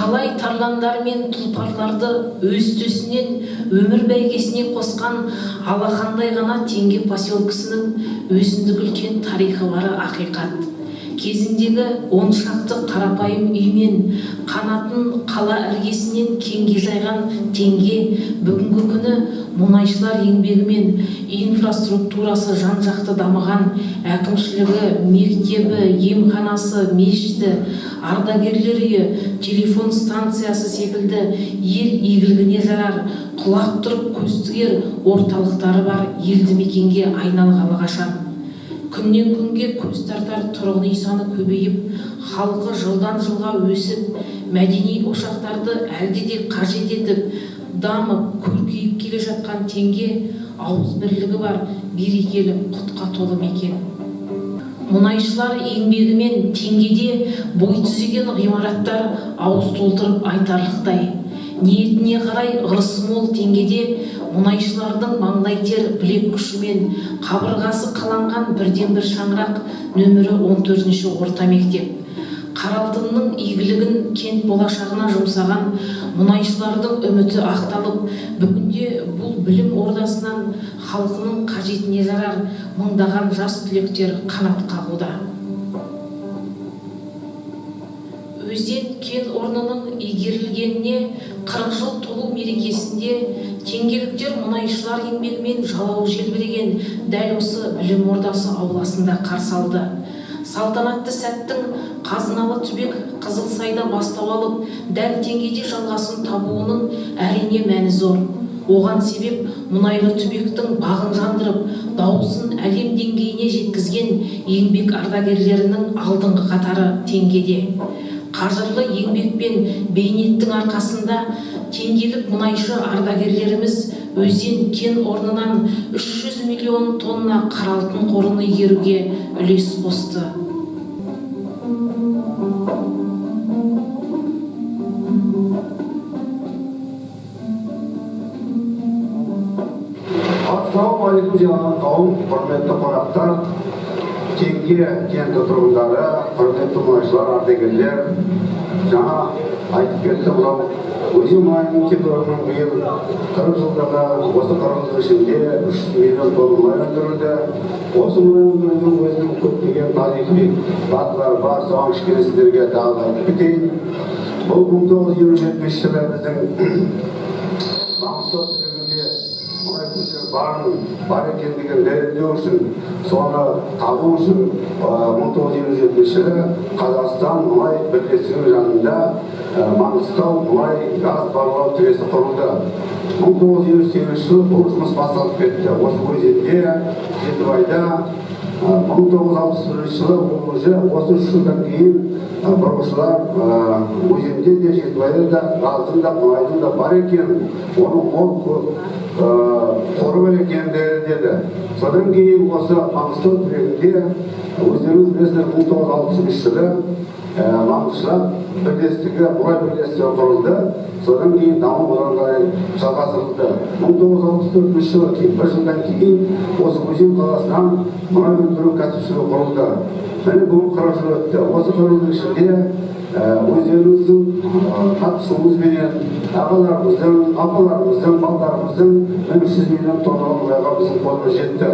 талай тарландар мен тұлпарларды өз төсінен өмір бәйгесіне қосқан алақандай ғана Теңге поселкесінің өзіндік үлкен тарихы бары ақиқат. Кезіндегі 10 шақты қарапайым үймен қанатын қала іргесінен кеңге жайған Теңге бүгінгі күні мұнайшылар еңбегімен инфраструктурасы жан-жақты дамыған, әкімшілігі, мектебі, емханасы, мешіті, ардагерлер үйі, телефон станциясы секілді ел игілігіне жарар, құлақ тұрып көз тігер орталықтары бар елді мекенге айналғалы қашан. Күннен күнге көз тартар тұрғын үй саны көбейіп, халқы жылдан жылға өсіп, мәдени ошақтарды әлде де қажет етіп, дамып, көркейіп келе жатқан Теңге ауыз бірлігі бар, берекелі, құтқа толы мекен. Мұнайшылар еңбегімен Теңгеде бой түзеген ғимараттар ауыз толтырып айтарлықтай. Ниетіне қарай ырысы мол Теңгеде мұнайшылардың маңдай тер білек күшімен қабырғасы қаланған бірден бір шаңырақ нөмірі 14-ші орта мектеп. Қаралтынның игілігін кент болашағына жұмсаған мұнайшылардың үміті ақталып, бүгінде бұл білім ордасынан халқының қажетіне жарар мыңдаған жас түлектер қанат қағуда. Өзен кен орнының игерілгеніне 40 жыл толу мерекесінде теңгеліктер мұнайшылар еңбегімен жалау желбіреген дәл осы білім ордасы ауласында қарсы алды. Салтанатты сәттің қазыналы түбек Қызылсайда бастау алып, дәл Теңгеде жалғасын табуының әрине мәні зор. Оған себеп мұнайлы түбектің бағын жандырып, дауысын әлем деңгейіне жеткізген еңбек ардагерлерінің алдыңғы қатары Теңгеде. Қажырлы еңбек пен бейнеттің арқасында теңгелік мұнайшы ардагерлеріміз өзен кен орнынан 300 миллион тонна қара алтын қорын игеруге үлес қосты. Ассалаумағалейкум жиналған қауым, құрметті қонақтар, Теңге кенті тұрғындары, құрметті мұнайшылар, ардагерлер, жаңа айтып кетті мынау өзен мұнайының кен орнының биыл 40 жылдағы осы 40 жыл ішінде 300 миллион тонна мұнай өндірілді. Осы мұнай өндірудің өзінің көптеген тарихи даталары бар, соған кішкене сіздерге тағы айтып кетейін. Бұл 1927 жылы біздің Маңғыстау түбегінде мұнай көздері бар екендігін дәлелдеу үшін, соны табу үшін 1927 жылы Қазақстан мұнай бірлестігінің жанында Маңғыстау мұнай газ барлау тресі құрылды. 1928 жылы бұл жұмыс басталып кетті. Осы өзенде, Жетібайда 1961 жылы осы 3 жылдан кейін бұрғышылар өзенде де, Жетібайда да, газдың да, мұнайдың да бар екен, оның мол қоры бар екенін дәлелдеді. Содан кейін осы Маңғыстау түбегінде өздеріңіз білесіздер 1963 жылы Маңғышлақ бірлестігі, мұнай бірлестігі құрылды. Содан кейін даму одан қарай жалғастырылды. 1964 жылы, бір жылдан кейін осы өзен қаласынан мұнай өндіру кәсіпшілігі құрылды. Міне бүгін 40 жыл өтті. Осы 40 жылдың ішінде өздеріңіздің қатысуыңызбенен ағаларымыздың, апаларымыздың, балдарымыздың 300 миллион тонна мұнайға біздің қолымыз жетті.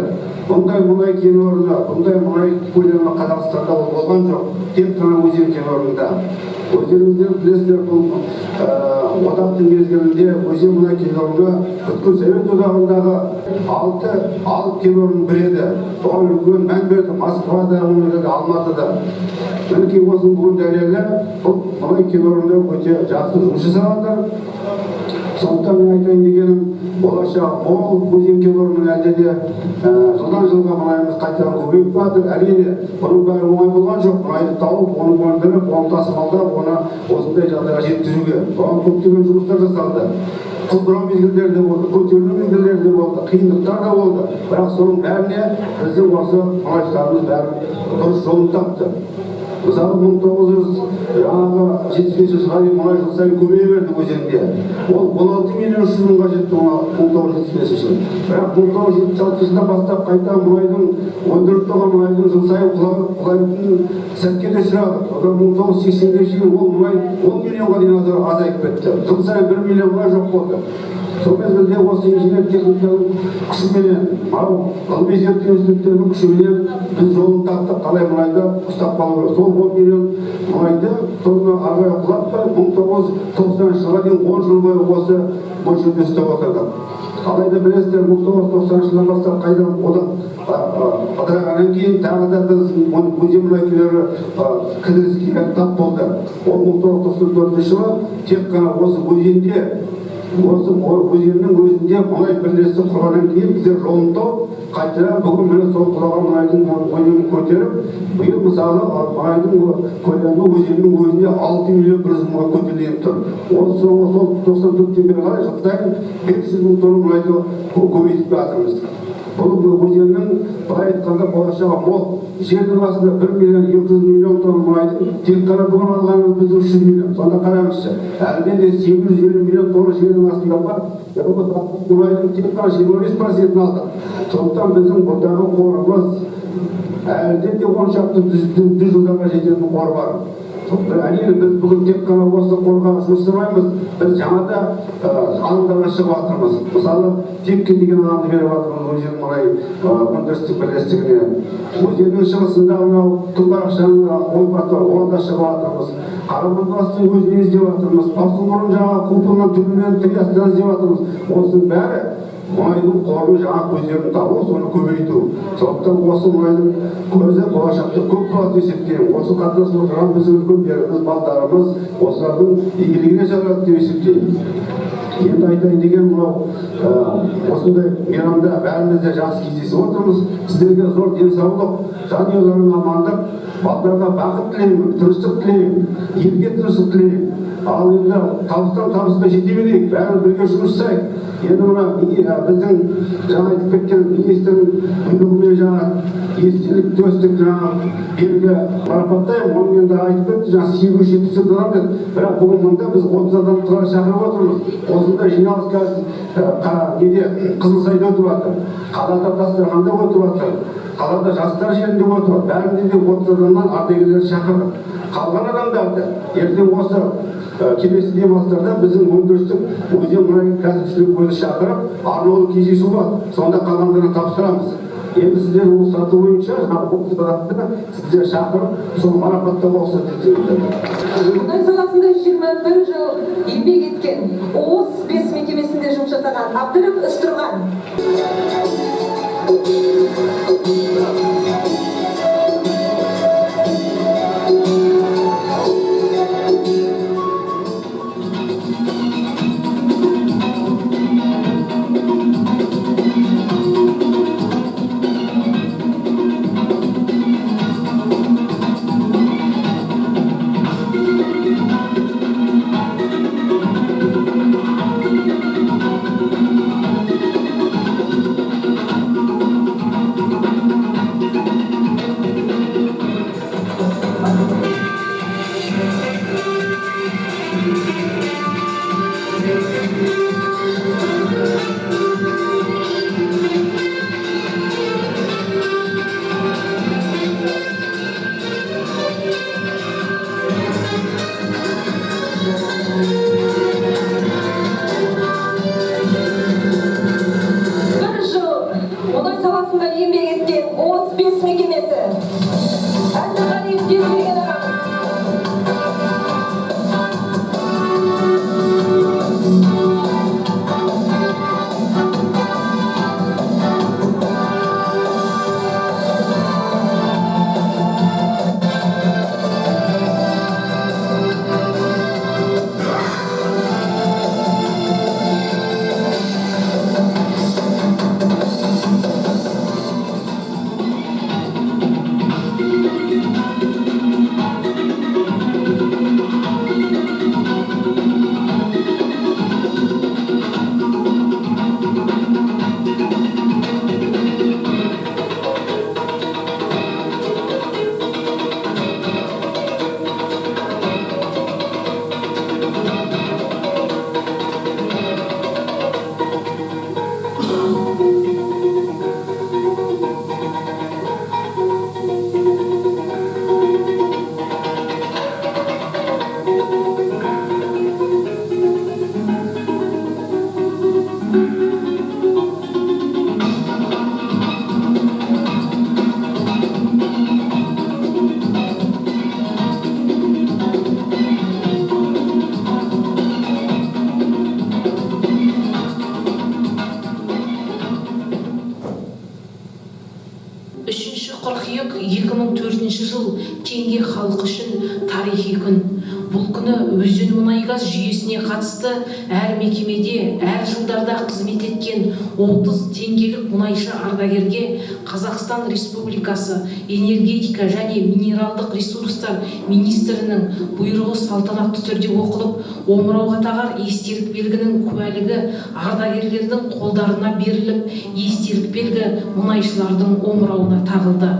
Бұндай мұнай кен орны, бұндай мұнай көлемі Қазақстанда болған жоқ, тек қана өзен кен орнында. Өздеріңіздер білесіздер, бұл одақтың мезгілінде өзен мұнай кен орны бүткіл Совет одағындағы 6 кен орнының бірі еді. Оған үлкен мән берді, Москвада, Алматыда. Мінекей осының бүгін дәлелі, бұл мұнай кен орнында өте жақсы жұмыс жасап жатыр. Сондықтан мен айтайын дегенім, болашақ мол өзен кен орнының әлде де жылдан жылға мұнайымыз қайтадан көбейіп жатыр. Әрине, бұның бәрі оңай болған жоқ. Мұнайды тауып, оны өндіріп, оны тасымалдап, оны осындай жағдайға жеткізуге. Оған көптеген жұмыстар жасалды. Құлдырау мезгілдері де болды, көтерілу мезгілдері де болды, қиындықтар да болды. Бірақ соның бәріне біздің осы мұнайшыларымыз бәрін дұрыс жолын тапты. Мысалы 1975 жылға дейін мұнай жыл сайын көбейе берді өзенде. Ол 16 миллион 300 мыңға жетті 1975 жылы. Бірақ 1976 жылдан бастап қайта мұнайдың өндіріліп тұрған мұнайдың жыл сайын құлайтын сәтке де ұшырадық. Одан 1980 жылы ол мұнай 10 миллионға дейін азайып кетті. Жыл сайын 1 миллион мұнай жоқ болды. Сол мезгілде осы инженер техниканың күшіменен, ғылыми зерттеу институттерінің күшіменен біз жолын таптық, қалай мұнайды ұстап қалу керек. Сол 10 миллион мұнайды соны ары қарай құлатпай 1990 жылға дейін 10 жыл бойы осы мөлшерде ұстап отырдық. Алайда білесіздер, 1990 жылдан бастап қайдан ыдырағаннан кейін тағы да біз өзен мұнай күйлері кідіріске тап болды. Ол 1994 жылы тек қана осы өзенде осы өзеннің өзінде мұнай бірлестік құрғаннан кейін біздер жолын тауып қайтадан бүгін міне сол құлаған мұнайдың көлемін көтеріп, биыл мысалы мұнайдың көлемі өзеннің өзінде 6 миллион 100 мыңға көтеріліп тұр. Осы сол 94-тен бері қарай жыл сайын 500 мың тонна мұнайды көбейтіп жатырмыз. Бұл өзеннің былай айтқанда болашағы мол. Жердің астында 1 миллион 200 миллион тонна мұнайды тек қана бүгін алғанымыз біз 300 миллион. Сонда қараңызшы, әлде де 850 миллион тонна жердің астында бар. Мұнайдың тек қана 25%-ін алдық. Сондықтан біздің бұдағы қорымыз әлде де 10 шақты жүз жылдарға жететін қор бар. Әрине біз бүгін тек қана осы қорға жұмыс жасамаймыз, біз жаңа да алаңдарға шығып жатырмыз. Мысалы, тепке деген алаңды беріп жатырмыз өзен мұнай өндірістік бірлестігіне. Өзеннің шығысында мынау Тұлбарақшаның ойпаты бар, оған да шығып жатырмыз. Қараманбастың өзіне іздеп жатырмыз. Басылмұрын жаңа купылынан түбінен триастан іздеп жатырмыз. Осының бәрі мұнайдың қорын жаңа көздерін табу, соны көбейту. Сондықтан осы мұнайдың көзі болашақта көп болады есептеймін. Осы қатынасып отырған біздің үлкендеріміз, балдарымыз осылардың игілігіне жаралады деп есептеймін. Енді айтайын деген мынау осындай мейрамда бәріміз де жақсы кездесіп отырмыз. Сіздерге зор денсаулық, жанұяларыңа амандық, балаларға бақыт тілеймін, тыныштық тілеймін, елге тыныштық тілеймін. Ал енді табыстан табысқа жете берейік, бәріміз бірге жұмыс жасайық. Енді мына біздің жаңа айтып кеткен министрдің бұйрығымен жаңа естелік төстік жаңа белгі марапаттаймын. Оның енді айтып кетті, жаңа 870 адам деді. Бірақ бүгін мұнда біз 30 адам тұрар шақырып отырмыз. Осындай жиналыс қазір Қызылсайда өтіп жатыр, қалада Дастарханда өтіп жатыр, қалада жастар жерінде өтіп жатыр. Бәрінде де 30 адамнан ардагерлер шақырдық. Қалған адамдарды ертең осы келесі демалыстарда біздің өндірістік өзен мұнай кәсіпшілік өзі шақырып арнаулы кездесу бар. Сонда қалғандарына тапсырамыз. Енді сіздер ол саты бойынша сіздер шақырып, сол марапаттауға рұқсат етсеңіздер. Мұнай саласында 21 жыл еңбек еткен, ООС 5 мекемесінде жұмыс жасаған Абдыров Ыстырған. Еңбек еткен ООС 5 мекемесі. Әбдіғалиев Безберген ағам. қыркүйек 2004 жыл теңге халқы үшін тарихи күн. Бұл күні өзен мұнай-газ жүйесіне қатысты әр мекемеде, әр жылдарда қызмет еткен 30 теңгелік мұнайшы ардагерге Қазақстан Республикасы энергетика және минералдық ресурстар министрінің бұйрығы салтанатты түрде оқылып, омырауға тағар естелік белгінің куәлігі ардагерлердің қолдарына беріліп, естелік белгі мұнайшылардың омырауына тағылды.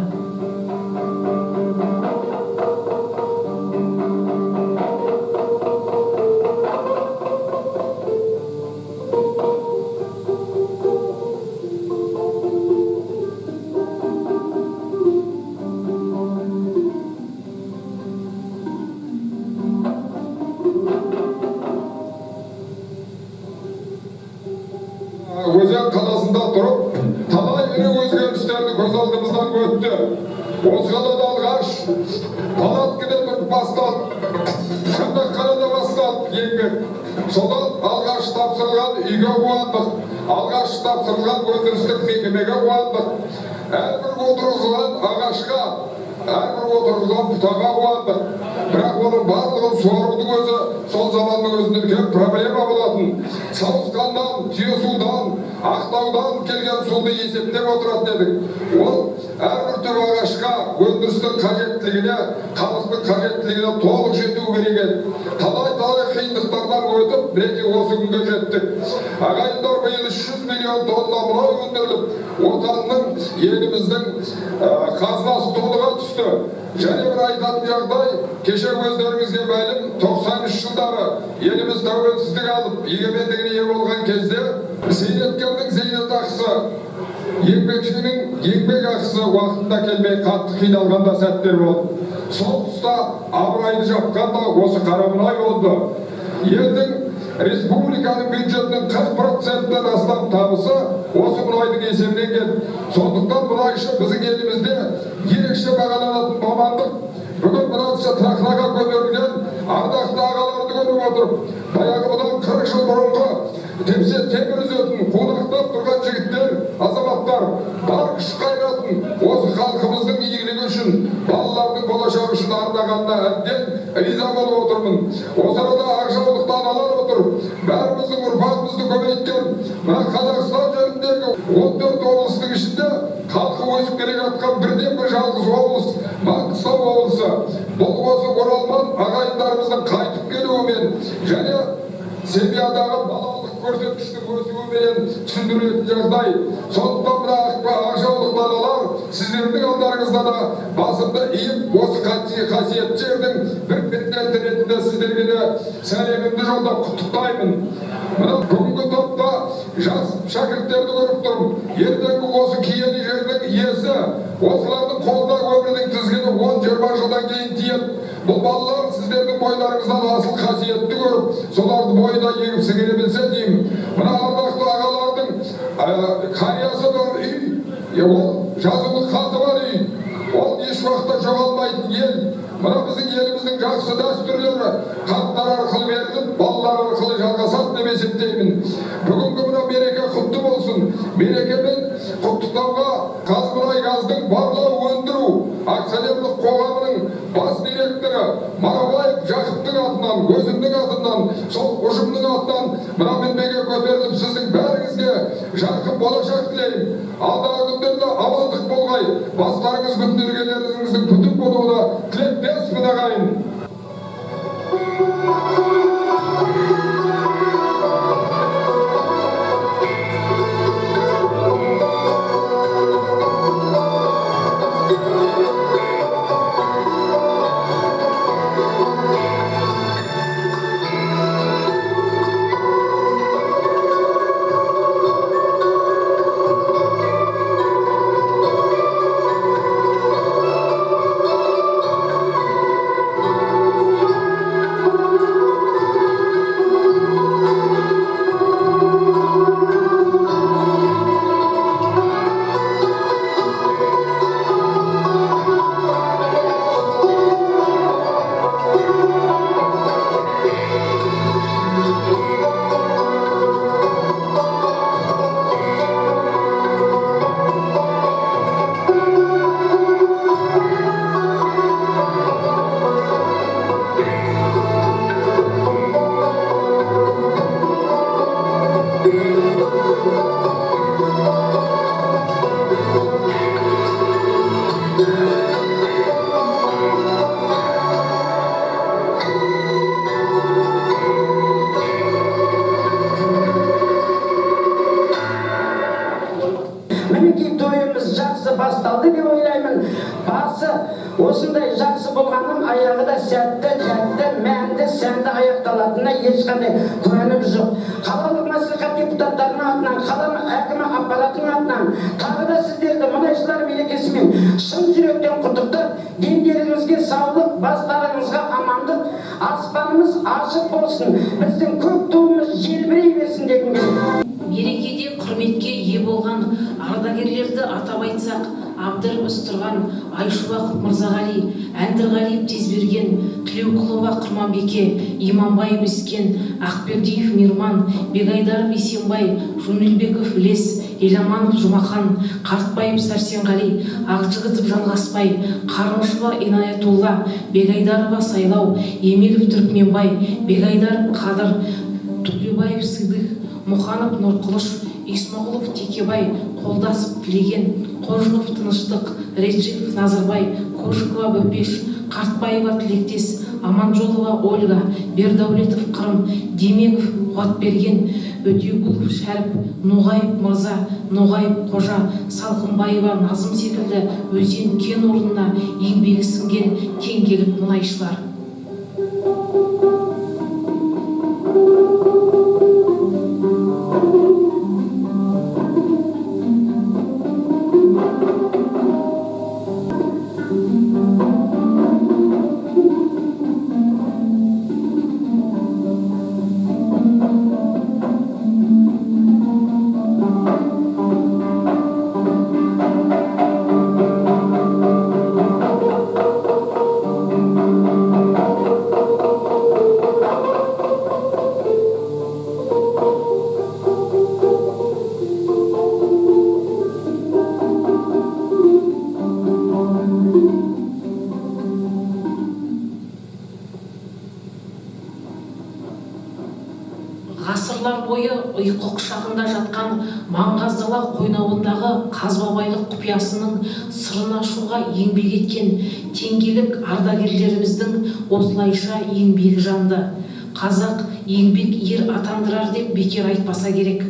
Өзен қаласында тұрып, талай ірі өзгерістерді көз алдымыздан өтті. Осы қалада алғаш палаткіден басталып, қандаққарада басталып еңбек. Содан алғаш тапсырылған үйге қуандық, алғаш тапсырылған өндірістік мекемеге қуандық. Әрбір отырғызылған ағашқа, әрбір отырғызылған бұтаға қуандық. Бірақ оның барлығын суарудың өзі сол заманның өзінде үлкен проблема болатын. Сауысқаннан, Түйесудан, Ақтаудан келген суды есептеп отыратын едік. Ол әрбір түп ағашқа өндірістің қажеттілігіне, халықтың қажеттілігіне толық жету керек еді. Талай қиындықтардан өтіп, мінекей осы күнге жеттік. Ағайындар, биыл 300 миллион тонна мұнай өндіріліп, отанның, еліміздің қазынасы толыға түсті. Және бір айтатын жағдай, кеше өздеріңізге мәлім 90 жылдары еліміз тәуелсіздік алып, егемендігіне ие болған кезде зейнеткердің зейнетақысы, еңбекшінің еңбек ақысы уақытында келмей қатты қиналғанда сәттер болды. Сол тұста абырайды жапқан да осы Қарамұнай болды. Елдің республиканың бюджетінің 40%-ден астам табысы осы мұнайдың есебінен келді. Сондықтан мұнайшы біздің елімізде ерекше бағаланатын мамандық. Бүгін мұнайшы тақыраға көтерілген ардақты ағаларды көріп отырып, баяғы бұдан 40 жыл бұрынғы тепсе темір үзетін, қонақтап тұрған жігіттер, азаматтар бар күш қайратын осы халқымыздың игілігі үшін, балалардың болашағы үшін ардағанына әбден риза болып отырмын. Осы арада ақжаулықты аналар отыр, бәріміздің ұрпағымызды көбейткен мына Қазақстан жеріндегі 14 облыстың ішінде халқы өсіп келе жатқан бірден бір жалғыз облыс Маңғыстау облысы. Бұл осы оралман ағайындарымыздың қайтып келуімен және семьядағы балалық көрсеткіштің өсуімен түсіндірілетін жағдай. Сондықтан мына ақжаулық балалар сіздердің алдарыңызда да басымды иіп, осы қасиетті жердің бір перзенті ретінде сіздерге де сәлемімді жолдап құттықтаймын. Мына бүгінгі топта жас шәкірттерді көріп тұрмын. Ертеңгі осы киелі жердің иесі, осылардың қолда өмірдің тізгіні 10-20 жылдан кейін тиеді. Бұл балалар сіздердің бойларыңыздан асыл қасиетті көріп, соларды бойына егіп сіңіре білсе деймін. Мына ардақты ағалардың қариясы бар үй, ол жазулық хаты бар үй. Ол еш уақытта жоғалмайтын ел. Мына біздің еліміздің жақсы дәстүрлері хаттар арқылы беріліп, балалар арқылы жалғасады деп есептеймін. Бүгінгі мына мереке құтты болсын. Мерекемен құттықтауға Қазмұнайгаздың барлау өндіру акционерлік қоғамының бас директоры Марабаев Жақыптың атынан, өзімнің атынан, сол ұжымның атынан мына мінбеге көтеріліп сіздің бәріңізге жарқын болашақ тілеймін. Алдағы күндерде амандық болғай, бастарыңыз бүтін іргелеріңіздің бүтін болуына тілектеспін ағайын. осындай жақсы болғанның аяғы да сәтті, тәтті, мәнді, сәнді аяқталатынына ешқандай күмәнім жоқ. Қалалық мәслихат депутаттарының атынан, қала әкімі аппаратының атынан тағы да сіздерді мұнайшылар мерекесімен шын жүректен құттықтап, дендеріңізге саулық, бастарыңызға амандық, аспанымыз ашық болсын, біздің көк туымыз желбірей берсін дегім келеді. Мерекеде құрметке ие болған ардагерлерді атап айтсақ, Абдыр Үстірған, Айшуақов Мырзағали, Әндірғалиев Тезберген, Тілеуқұлова Құрманбеке, Иманбаев Іскен, Ақбердиев Мирман, Бегайдаров Есенбай, Жунелбеков Ілес, Еламанов Жұмахан, Қартбаев Сәрсенғали, Ақжығытов Жанғасбай, Қарымышева Инаятулла, Бегайдарова Сайлау, Емелов Түркменбай, Бегайдаров Қадыр, Төлебаев Сыдық, Мұханов Нұрқылыш, Исмағұлов Текебай, Қолдасов Тілеген, Қожықов Тыныштық, Реджепов Назарбай, Кошикова Бөпеш, Қартбаева Тілектес, Аманжолова Ольга, Бердәулетов Қырым, Демеков Қуатберген, Өтеугүлов Шәріп, Ноғаев Мырза, Ноғаев Қожа, Салқынбаева Назым секілді өзен кен орнына еңбегі сіңген теңгелік мұнайшылар. Ғасырлар бойы ұйқы құшағында жатқан Маңғаздала қойнауындағы қазбабайлық құпиясының сырын ашуға еңбек еткен теңгелік ардагерлеріміздің осылайша еңбегі жанды. Қазақ еңбек ер атандырар деп бекер айтпаса керек.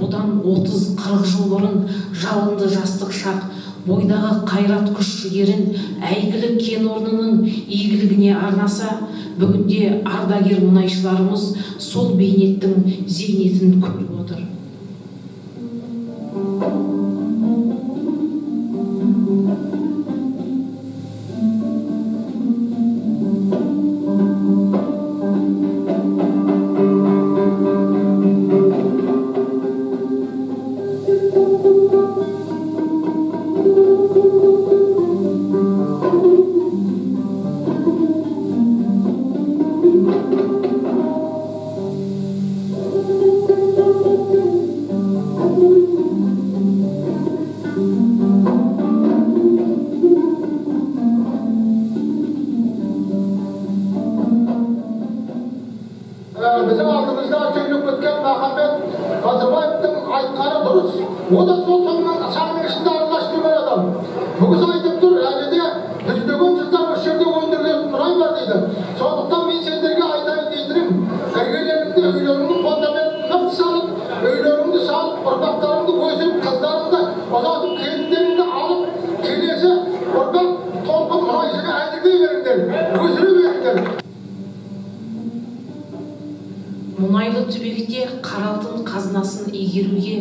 Бұдан 30-40 жыл бұрын жалынды жастық шақ, бойдағы қайрат күш жігерін әйгілі кен орнының игілігіне арнаса, бүгінде ардагер мұнайшыларымыз сол бейнеттің зейнетін көріп отыр. Bizim aldığımızda söyleyip ötken Mehmet Nazarbayev'in aytları duruz. O da sol sağının içinde arılaştırma adam. Bugün aytıp dur, yani de düzdüğün yıldan o şerde öndürülen Nuray var deydi. Soğuktan ben senderge aytayı deydirim. Ergelerimde öylerimde fondamentini salıp, öylerimde salıp, ortaklarımda gözüm, kızlarımda uzatıp, kendimde alıp, kendisi ortak tolkun Nuray'sını aytırdığı verimler, gözünü verimler. Мұнайлы түбекте қаралтын қазынасын игеруге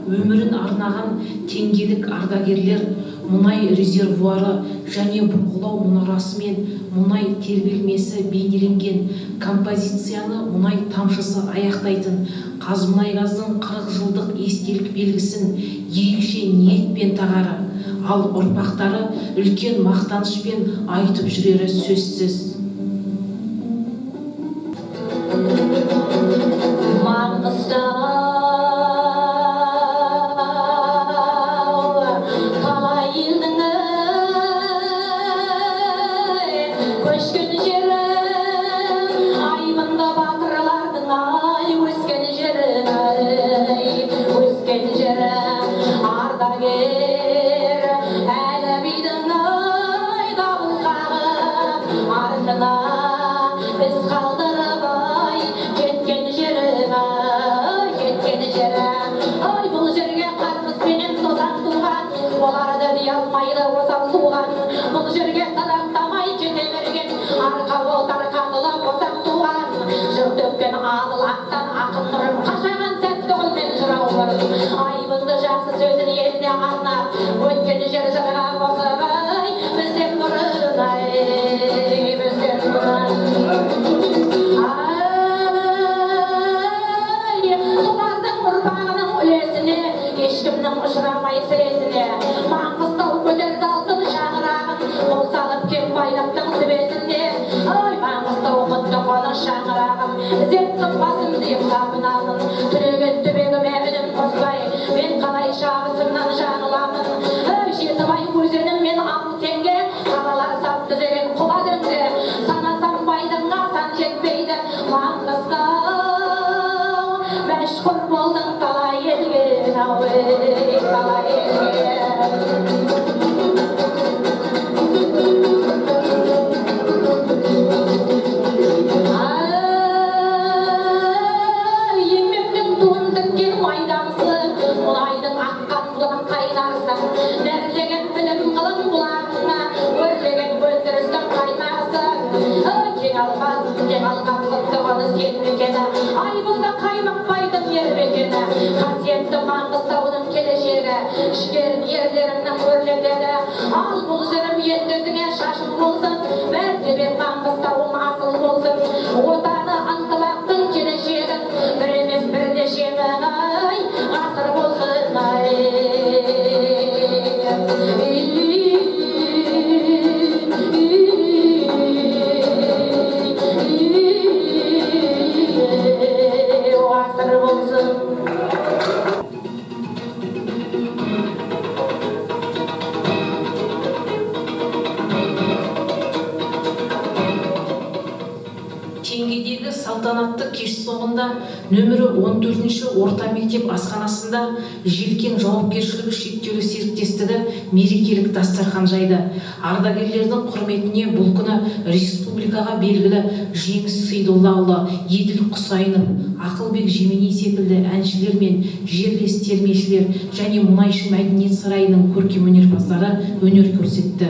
өмірін арнаған теңгелік ардагерлер мұнай резервуары және бұрғылау мұнарасы мен мұнай тербелмесі бейнеленген композицияны мұнай тамшысы аяқтайтын Қазмұнайгаздың 40 жылдық естелік белгісін ерекше ниетпен тағары, ал ұрпақтары үлкен мақтанышпен айтып жүрері сөзсіз. Бұл жерге Arka boltar katıla bosak tuğan, jır dökкен adıl ақтан ақын нұрын қашаған сәтті қолмен жырау бұрын. Айбынды жақсы сөзін еліне арнап, өткен жер жырға қосып, ай, бізден бұрын, ай, бізден бұрын. Солардың ұрпағының үлесіне, ешкімнің ұшырамай сіресіне, Маңғыстау көтерді алтын шаңырағын, қол салып кеп байлықтың сүбесінде. Ой, Маңғыстау құтты қоның шаңырағын, ізеттің басым дейіп табынамын. Түреген түбегіме үнім қоспай, мен қалай шағысымнан жаңыламын. Ой, Жетібай өзенім мен Алтенге, қалалар сап түзеген құла дөңге. Санасам байдыңға сан жетпейді Маңғыстау. Мәшһүр болдың талай елге, талай елге. Еңбектің туын тіккен майдансың, мұнайдың аққан бұлағын қайнарсың. Нәрлеген білім ғылым бұлағыңа, өрлеген өндірістің қайнарсың. Кең алған құтты қоныс ел мекені, айбынды қаймықпайтын ер мекені. Қасиетті Маңғыстаудың келешегі, жігерін ерлеріңнің өрлетеді. Ал бұл жырым ендігіңе шашын болсын, мәртебе Маңғыстауым асыл болсын. Отаны ынтымақтың келешегін, бір емес бірнеше мың ай, ғасыр болсын, ай. Ғасыр болсын. Теңгедегі салтанатты кеш соңында нөмірі 14-ші орта мектеп асханасында Желкен жауапкершілігі шектеулі серіктестігі мерекелік дастархан жайды. Ардагерлердің құрметіне бұл күні республикаға белгілі Жеңіс Сейдоллаұлы, Еділ Құсайынов, Ақылбек Жеменей секілді әншілер мен жерлес термешілер және мұнайшы мәдениет сарайының көркемөнерпаздары өнер көрсетті.